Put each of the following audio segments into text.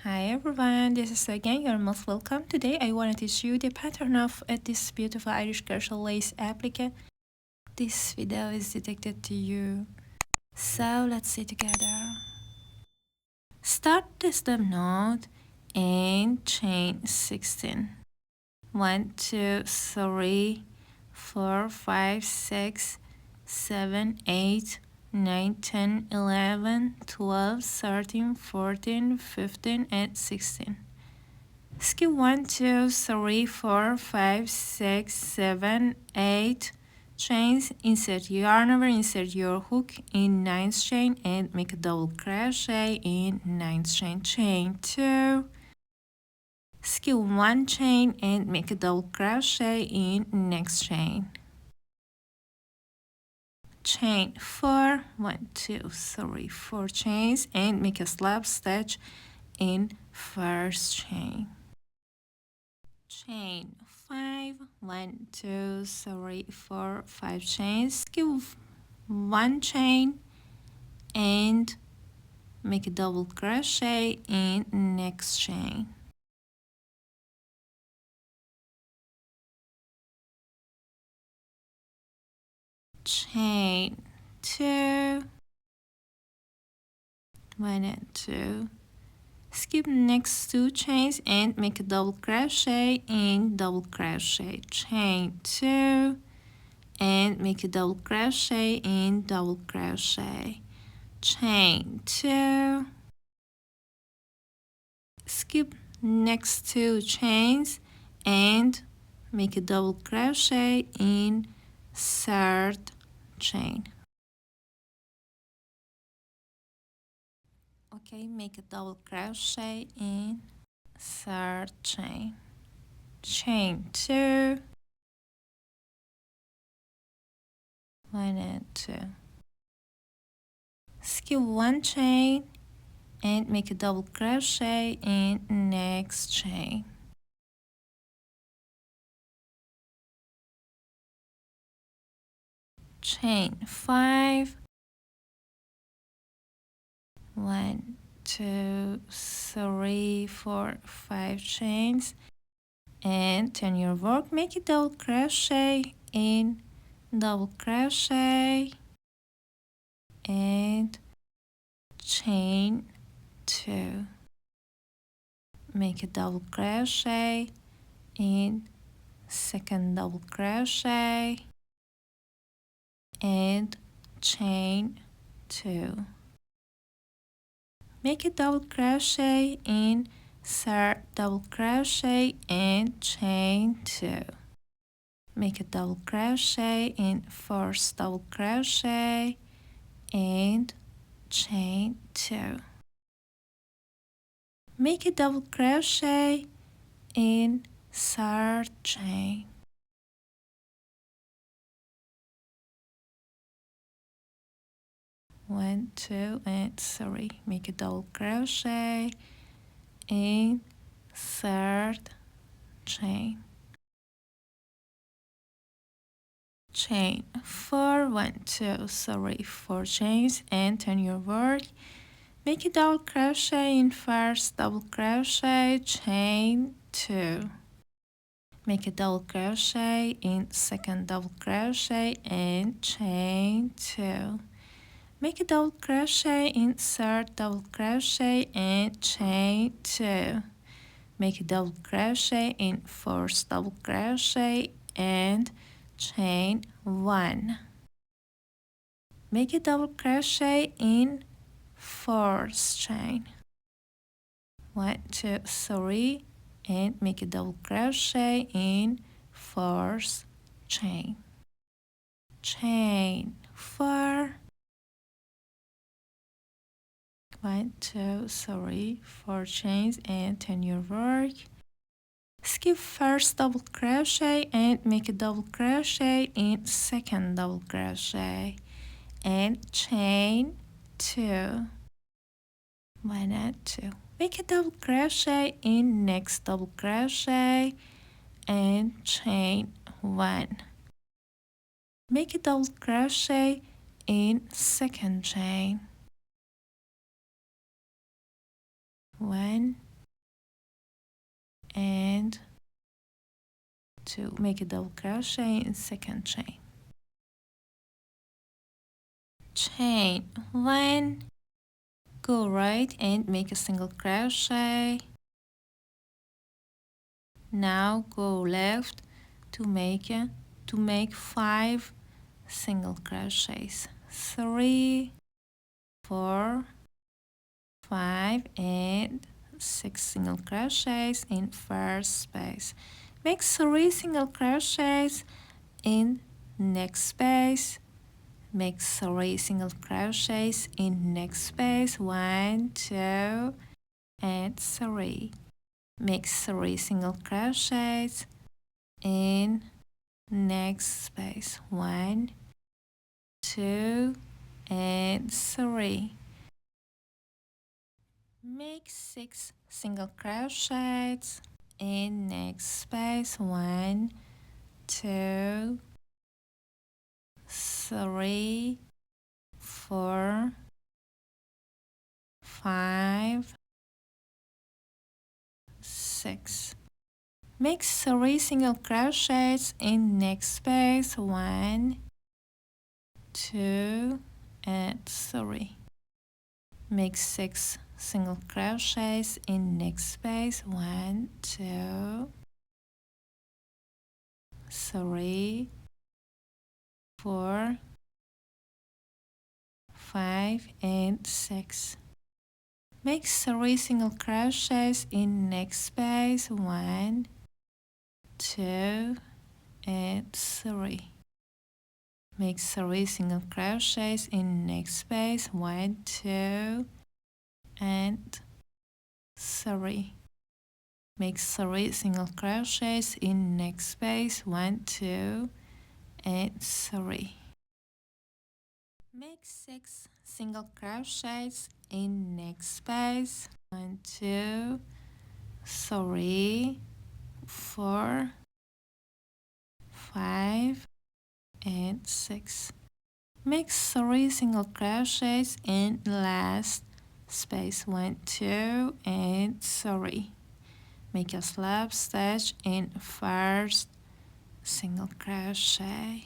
Hi everyone, this is again your most welcome. Today I wanted to show you the pattern of this beautiful Irish Crochet lace applique. This video is dedicated to you. So let's see together. Start the stem knot and chain 16. 1, 2, 3, 4, 5, 6, 7, 8, 9, 10, 11, 12, 13, 14, 15, and 16. Skip 1, 2, 3, 4, 5, 6, 7, 8 chains. Insert yarn over, insert your hook in 9th chain and make a double crochet in 9th chain. Chain 2. Skip 1 chain and make a double crochet in next chain. Chain 4, 1, 2, 3, 4 chains and make a slip stitch in first chain. Chain 5, 1, 2, 3, 4, 5 chains. Skip 1 chain and make a double crochet in next chain. Chain 2, 1 and 2. Skip next 2 chains and make a double crochet in double crochet. Chain 2 and make a double crochet in double crochet. Chain 2. Skip next 2 chains and make a double crochet in third chain. Okay, make a double crochet in third chain. Chain 2, 1 and 2. Skip 1 chain and make a double crochet in next chain. Chain 5, 1, 2, 3, 4, 5 chains and turn your work. Make a double crochet in double crochet and chain 2. Make a double crochet in second double crochet and chain 2. Make a double crochet in third double crochet and chain 2. Make a double crochet in fourth double crochet and chain 2. Make a double crochet in third chain. One, 2, and 3. Make a double crochet in third chain. Chain 4, 1, 2, 3, 4 chains and turn your work. Make a double crochet in first double crochet, chain 2. Make a double crochet in second double crochet and chain 2. Make a double crochet in third double crochet and chain 2. Make a double crochet in fourth double crochet and chain 1. Make a double crochet in fourth chain. 1, 2, 3 and make a double crochet in fourth chain. Chain 4. 1, 2, 3, 4 chains and turn your work. Skip first double crochet and make a double crochet in second double crochet and chain 2. 1 and 2. Make a double crochet in next double crochet and chain 1. Make a double crochet in second chain. 1, to make a double crochet in second chain. Chain 1, go right and make a single crochet. Now go left to make 5 single crochets. 3, 4, 5 and 6 single crochets in first space. Make 3 single crochets in next space. Make 3 single crochets in next space. 1, 2 and 3. Make 3 single crochets in next space. 1, 2 and 3. Make 6 single crochets in next space. 1, 2, 3, 4, 5, 6. Make 3 single crochets in next space. 1, 2 and 3. Make 6 single crochets in next space. 1, 2, 3, 4, 5 and 6. Make 3 single crochets in next space. 1, 2 and 3. Make 3 single crochets in next space. 1, 2 and 3. Make 3 single crochets in next space. 1, 2 and 3. Make 6 single crochets in next space. 1, 2, 3, 4, 5 and 6. Make 3 single crochets in last space. 1, 2 and 3. Make a slip stitch in first single crochet.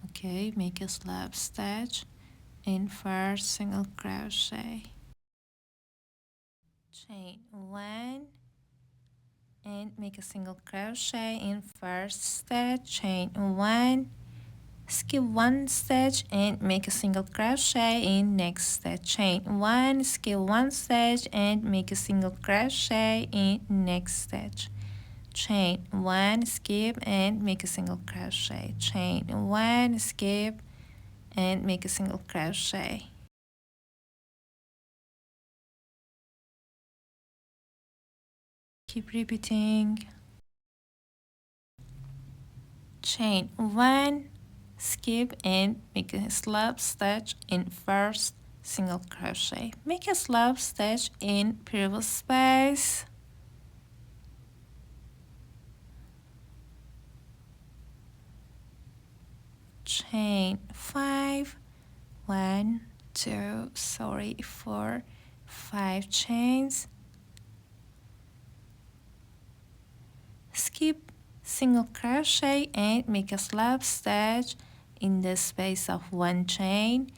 Okay, make a slip stitch in first single crochet. Chain 1 and make a single crochet in first stitch. Chain 1, skip 1 stitch and make a single crochet in next stitch. Chain 1, skip 1 stitch and make a single crochet in next stitch. Chain 1, skip and make a single crochet. Chain 1, skip and make a single crochet. Keep repeating. Chain 1, skip and make a slip stitch in first single crochet. Make a slip stitch in previous space. Chain 5, 1, 2, 3, 4, 5 chains. Skip single crochet and make a slip stitch in the space of 1 chain.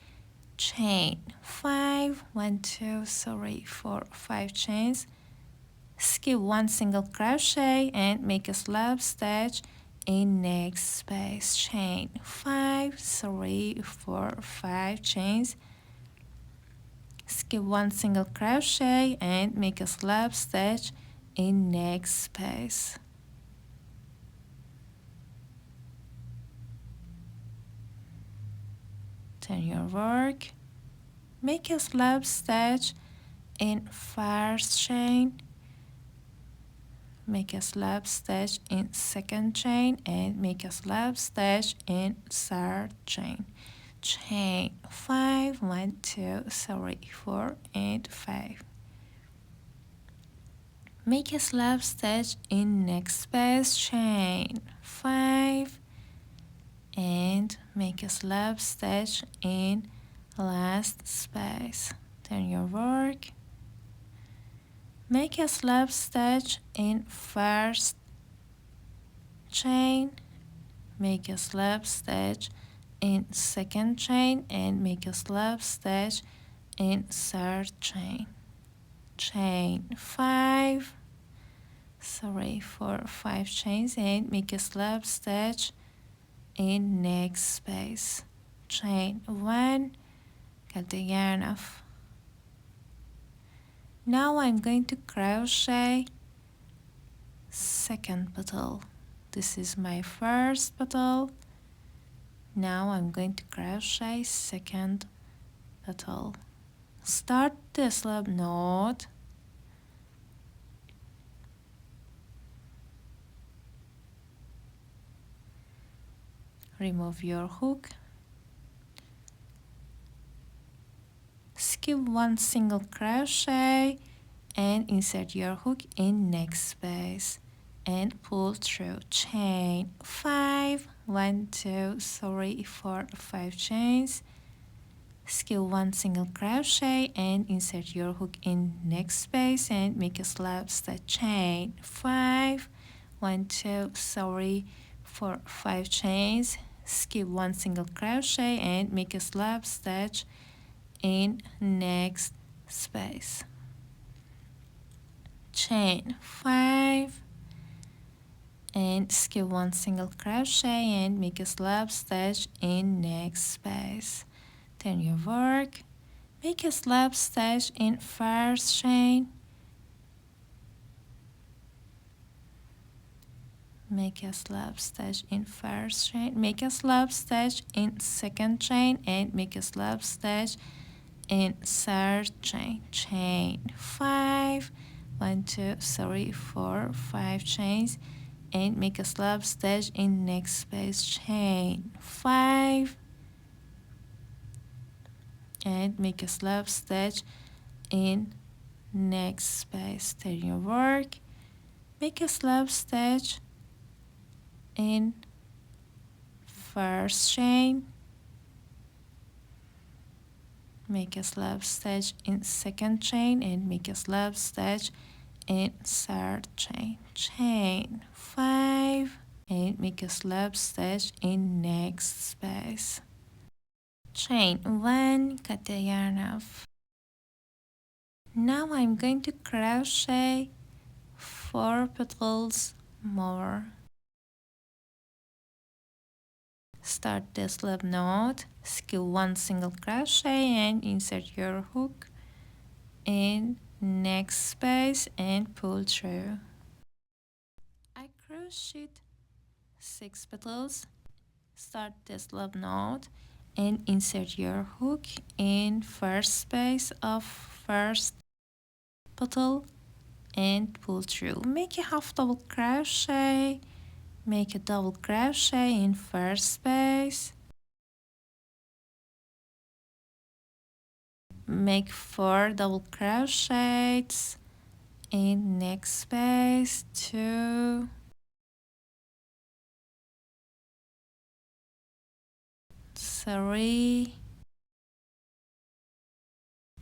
Chain 5, 1, 2, 3, 4, 5 chains. Skip 1 single crochet and make a slip stitch in next space. Chain 5, 3, 4, 5 chains. Skip 1 single crochet and make a slip stitch in next space. Turn your work. Make a slip stitch in first chain. Make a slip stitch in second chain and make a slip stitch in third chain. Chain 5, 1, 2, 3, 4 and 5. Make a slip stitch in next space. Chain 5 and make a slip stitch in last space. Turn your work. Make a slip stitch in first chain, make a slip stitch in second chain, and make a slip stitch in third chain. Chain 5, for 5 chains, and make a slip stitch in next space. Chain 1, cut the yarn off. Now I'm going to crochet second petal. This is my first petal. Now I'm going to crochet second petal. Start the slip knot, remove your hook, skip one single crochet and insert your hook in next space and pull through. Chain 5, 1 2 3 4 5 chains, skip one single crochet and insert your hook in next space and make a slip stitch. Chain 5, 1 2 3 4 5 chains, skip one single crochet and make a slip stitch in next space. Chain 5 and skip one single crochet and make a slip stitch in next space. Turn your work, make a slip stitch in first chain, make a slip stitch in first chain, make a slip stitch in second chain, and make a slip stitch in third chain. Chain 5, 1 2 3 4 5 chains and make a slip stitch in next space. Chain 5 and make a slip stitch in next space. Turn your work, make a slip stitch in first chain, make a slip stitch in second chain and make a slip stitch in third chain. Chain 5 and make a slip stitch in next space. Chain 1, cut the yarn off. Now I'm going to crochet 4 petals more. Start the slip knot, skip one single crochet and insert your hook in next space and pull through. I crocheted 6 petals. Start the slip knot and insert your hook in first space of first petal and pull through. Make a half double crochet, make a double crochet in first space, make 4 double crochets in next space, 2, 3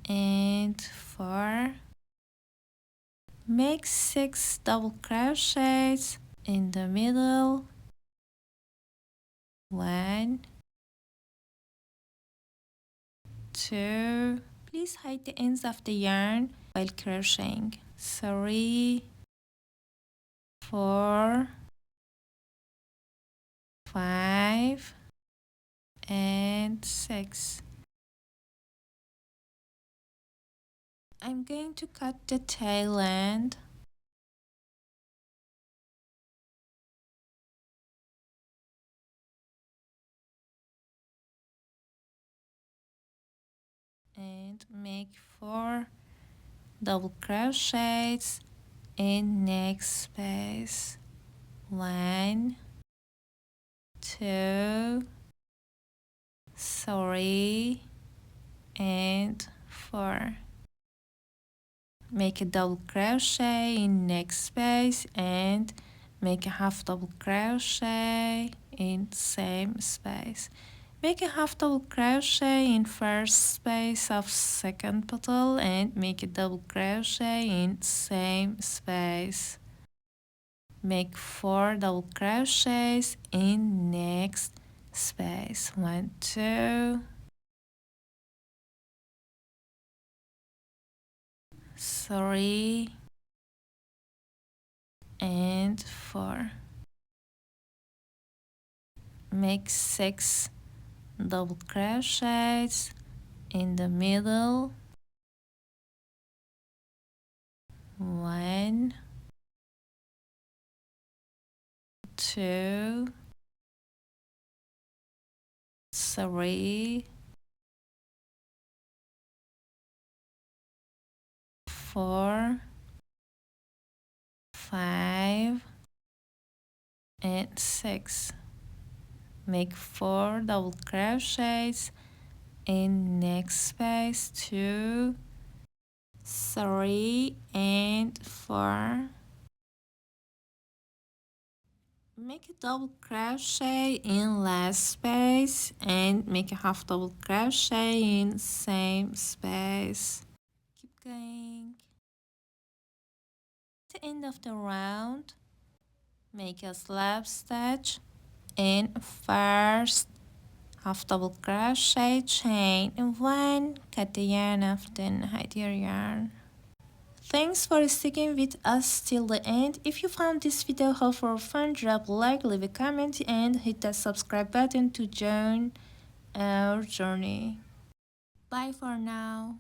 and 4. Make 6 double crochets in the middle, 1, 2. Please hide the ends of the yarn while crocheting. 3, 4, 5 and 6. I'm going to cut the tail end and make 4 double crochets in next space, 1, 2, 3 and 4. Make a double crochet in next space and make a half double crochet in same space. Make a half double crochet in first space of second petal and make a double crochet in same space. Make 4 double crochets in next space. 1, 2, 3, and 4. Make 6 double crochets in the middle. 1, 2, 3, 4, 5, and 6. Make 4 double crochets in next space. 2, 3, and 4. Make a double crochet in last space and make a half double crochet in same space. Keep going. At the end of the round, make a slip stitch in first half double crochet, chain 1, cut the yarn off, then hide your yarn. Thanks for sticking with us till the end. If you found this video helpful or fun, drop a like, leave a comment, and hit that subscribe button to join our journey. Bye for now.